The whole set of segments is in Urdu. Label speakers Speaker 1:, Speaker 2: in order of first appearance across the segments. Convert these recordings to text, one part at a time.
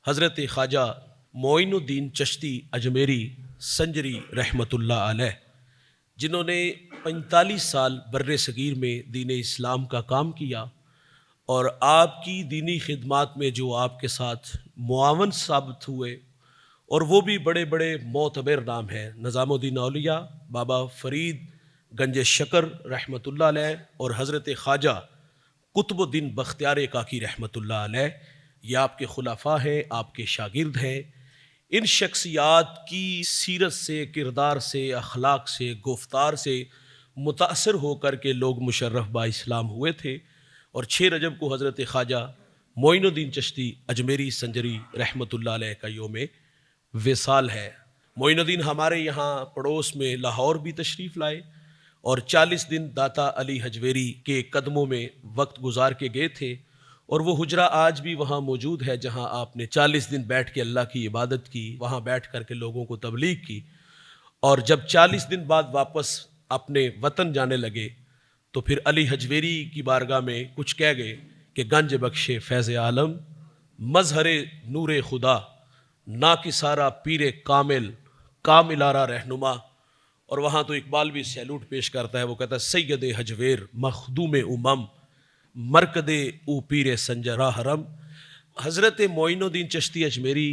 Speaker 1: حضرت خواجہ معین الدین چشتی اجمیری سنجری رحمۃ اللہ علیہ، جنہوں نے 45 سال بر صغیر میں دین اسلام کا کام کیا اور آپ کی دینی خدمات میں جو آپ کے ساتھ معاون ثابت ہوئے، اور وہ بھی بڑے بڑے معتبر نام ہیں، نظام الدین اولیاء، بابا فرید گنج شکر رحمۃ اللہ علیہ، اور حضرت خواجہ قطب الدین بختیار کاکی رحمۃ اللہ علیہ، یہ آپ کے خلفاء ہیں، آپ کے شاگرد ہیں۔ ان شخصیات کی سیرت سے، کردار سے، اخلاق سے، گفتار سے متاثر ہو کر کے لوگ مشرف با اسلام ہوئے تھے، اور 6 رجب کو حضرت خواجہ معین الدین چشتی اجمیری سنجری رحمۃ اللہ علیہ کا یوم وصال ہے۔ معین الدین ہمارے یہاں پڑوس میں لاہور بھی تشریف لائے اور 40 دن داتا علی حجویری کے قدموں میں وقت گزار کے گئے تھے، اور وہ حجرہ آج بھی وہاں موجود ہے جہاں آپ نے 40 دن بیٹھ کے اللہ کی عبادت کی، وہاں بیٹھ کر کے لوگوں کو تبلیغ کی، اور جب 40 دن بعد واپس اپنے وطن جانے لگے تو پھر علی حجویری کی بارگاہ میں کچھ کہہ گئے کہ گنج بخشے فیض عالم، مظہر نور خدا، نا کسارا پیر کامل، کامل آرا رہنما۔ اور وہاں تو اقبال بھی سیلوٹ پیش کرتا ہے، وہ کہتا ہے سید حجویر مخدوم امم، مرکد او پیر سنجرا حرم۔ حضرت معین الدین چشتی اجمیری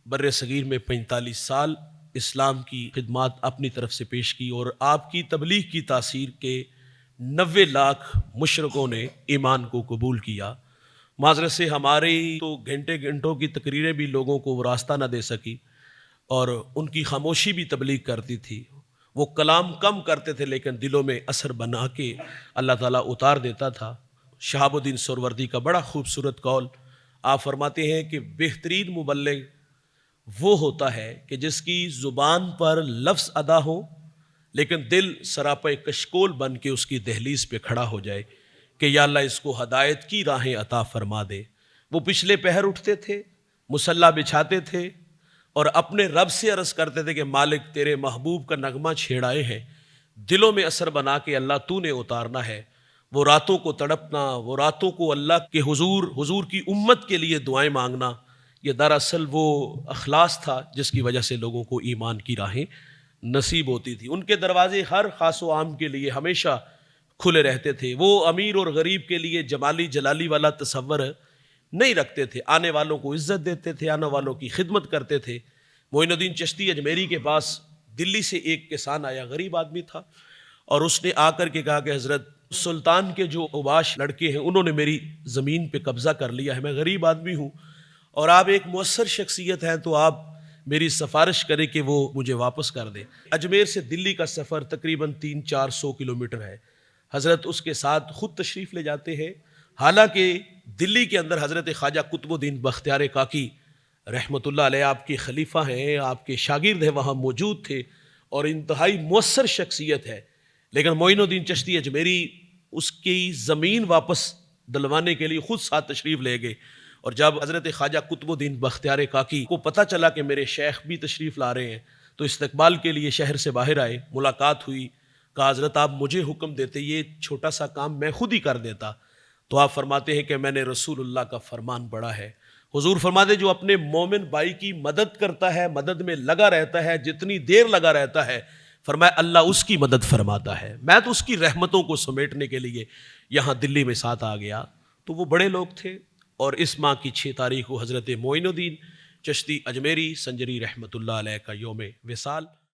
Speaker 1: بر صغیر میں 45 سال اسلام کی خدمات اپنی طرف سے پیش کی، اور آپ کی تبلیغ کی تاثیر کے 90 لاکھ مشرکوں نے ایمان کو قبول کیا۔ معذرت سے ہماری تو گھنٹوں کی تقریریں بھی لوگوں کو وہ راستہ نہ دے سکی، اور ان کی خاموشی بھی تبلیغ کرتی تھی۔ وہ کلام کم کرتے تھے لیکن دلوں میں اثر بنا کے اللہ تعالیٰ اتار دیتا تھا۔ شہاب الدین سہروردی کا بڑا خوبصورت قول، آپ فرماتے ہیں کہ بہترین مبلغ وہ ہوتا ہے کہ جس کی زبان پر لفظ ادا ہو لیکن دل سراپے کشکول بن کے اس کی دہلیز پہ کھڑا ہو جائے کہ یا اللہ اس کو ہدایت کی راہیں عطا فرما دے۔ وہ پچھلے پہر اٹھتے تھے، مصلی بچھاتے تھے اور اپنے رب سے عرض کرتے تھے کہ مالک تیرے محبوب کا نغمہ چھیڑائے ہیں، دلوں میں اثر بنا کے اللہ تو نے اتارنا ہے۔ وہ راتوں کو تڑپنا، وہ راتوں کو اللہ کے حضور کی امت کے لیے دعائیں مانگنا، یہ دراصل وہ اخلاص تھا جس کی وجہ سے لوگوں کو ایمان کی راہیں نصیب ہوتی تھی۔ ان کے دروازے ہر خاص و عام کے لیے ہمیشہ کھلے رہتے تھے۔ وہ امیر اور غریب کے لیے جمالی جلالی والا تصور نہیں رکھتے تھے، آنے والوں کو عزت دیتے تھے، آنے والوں کی خدمت کرتے تھے۔ معین الدین چشتی اجمیری کے پاس دلی سے ایک کسان آیا، غریب آدمی تھا، اور اس نے آ کر کے کہا کہ حضرت سلطان کے جو اوباش لڑکے ہیں انہوں نے میری زمین پہ قبضہ کر لیا ہے، میں غریب آدمی ہوں اور آپ ایک مؤثر شخصیت ہیں تو آپ میری سفارش کریں کہ وہ مجھے واپس کر دیں۔ اجمیر سے دلی کا سفر تقریباً 300-400 کلومیٹر ہے۔ حضرت اس کے ساتھ خود تشریف لے جاتے ہیں، حالانکہ دلی کے اندر حضرت خواجہ قطب الدین بختیار کاکی رحمۃ اللہ علیہ آپ کے خلیفہ ہیں، آپ کے شاگرد ہیں، وہاں موجود تھے اور انتہائی مؤثر شخصیت ہے، لیکن معین الدین چشتی اجمیری اس کی زمین واپس دلوانے کے لیے خود ساتھ تشریف لے گئے، اور جب حضرت خواجہ قطب الدین بختیار کاکی کو پتہ چلا کہ میرے شیخ بھی تشریف لا رہے ہیں تو استقبال کے لیے شہر سے باہر آئے، ملاقات ہوئی، کہا حضرت آپ مجھے حکم دیتے یہ چھوٹا سا کام میں خود ہی کر دیتا، تو آپ فرماتے ہیں کہ میں نے رسول اللہ کا فرمان پڑھا ہے۔ حضور فرماتے جو اپنے مومن بھائی کی مدد کرتا ہے، مدد میں لگا رہتا ہے، جتنی دیر لگا رہتا ہے، فرمایا اللہ اس کی مدد فرماتا ہے۔ میں تو اس کی رحمتوں کو سمیٹنے کے لیے یہاں دلی میں ساتھ آ گیا۔ تو وہ بڑے لوگ تھے، اور اس ماہ کی 6 تاریخ کو حضرت معین الدین چشتی اجمیری سنجری رحمۃ اللہ علیہ کا یوم وصال۔